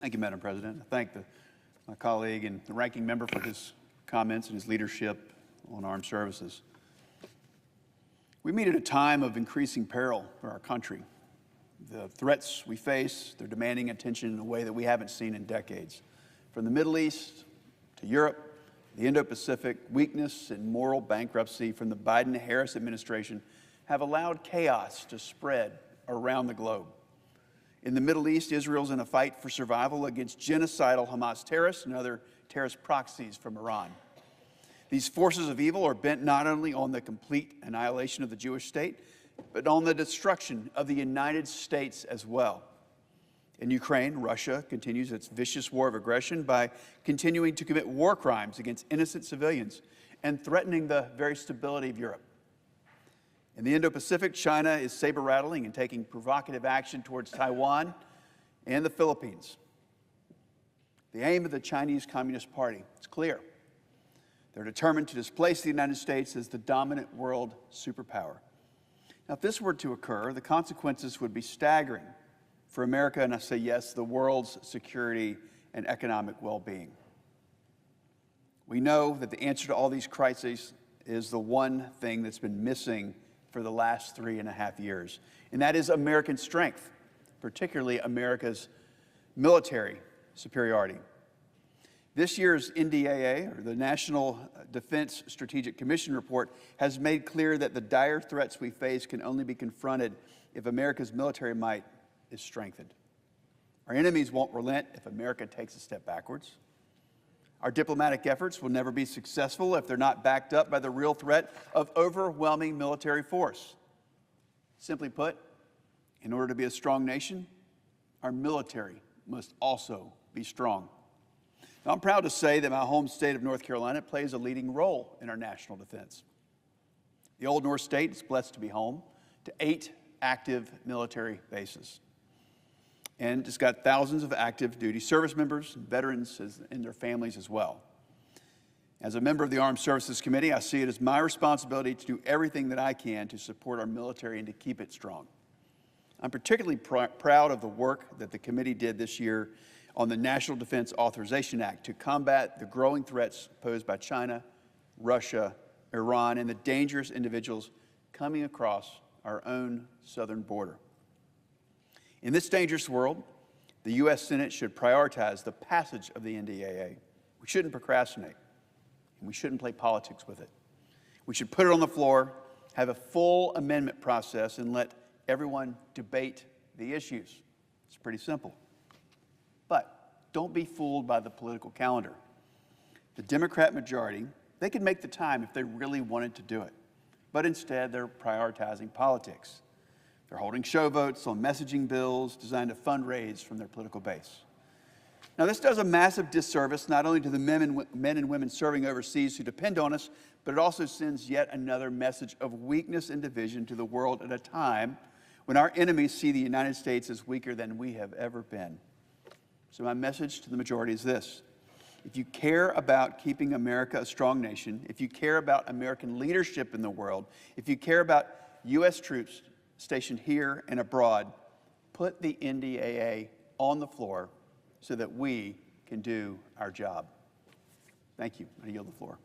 Thank you, Madam President. I thank my colleague and the ranking member for his comments and his leadership on armed services. We meet at a time of increasing peril for our country. The threats we face, they're demanding attention in a way that we haven't seen in decades. From the Middle East to Europe, the Indo-Pacific, weakness and moral bankruptcy from the Biden-Harris administration have allowed chaos to spread around the globe. In the Middle East, Israel's in a fight for survival against genocidal Hamas terrorists and other terrorist proxies from Iran. These forces of evil are bent not only on the complete annihilation of the Jewish state, but on the destruction of the United States as well. In Ukraine, Russia continues its vicious war of aggression by continuing to commit war crimes against innocent civilians and threatening the very stability of Europe. In the Indo-Pacific, China is saber-rattling and taking provocative action towards Taiwan and the Philippines. The aim of the Chinese Communist Party is clear. They're determined to displace the United States as the dominant world superpower. Now, if this were to occur, the consequences would be staggering for America, and I say yes, the world's security and economic well-being. We know that the answer to all these crises is the one thing that's been missing for the last 3.5 years, and that is American strength, particularly America's military superiority. This year's NDAA, or the National Defense Strategic Commission report, has made clear that the dire threats we face can only be confronted if America's military might is strengthened. Our enemies won't relent if America takes a step backwards. Our diplomatic efforts will never be successful if they're not backed up by the real threat of overwhelming military force. Simply put, in order to be a strong nation, our military must also be strong. Now, I'm proud to say that my home state of North Carolina plays a leading role in our national defense. The Old North State is blessed to be home to 8 active military bases. And it's got thousands of active duty service members and veterans and their families as well. As a member of the Armed Services Committee, I see it as my responsibility to do everything that I can to support our military and to keep it strong. I'm particularly proud of the work that the committee did this year on the National Defense Authorization Act to combat the growing threats posed by China, Russia, Iran, and the dangerous individuals coming across our own southern border. In this dangerous world, the U.S. Senate should prioritize the passage of the NDAA. We shouldn't procrastinate, and we shouldn't play politics with it. We should put it on the floor, have a full amendment process, and let everyone debate the issues. It's pretty simple. But don't be fooled by the political calendar. The Democrat majority, they could make the time if they really wanted to do it, but instead they're prioritizing politics. They're holding show votes on messaging bills designed to fundraise from their political base. Now, this does a massive disservice not only to the men and women serving overseas who depend on us, but it also sends yet another message of weakness and division to the world at a time when our enemies see the United States as weaker than we have ever been. So my message to the majority is this: if you care about keeping America a strong nation, if you care about American leadership in the world, if you care about U.S. troops stationed here and abroad, put the NDAA on the floor so that we can do our job. Thank you. I yield the floor.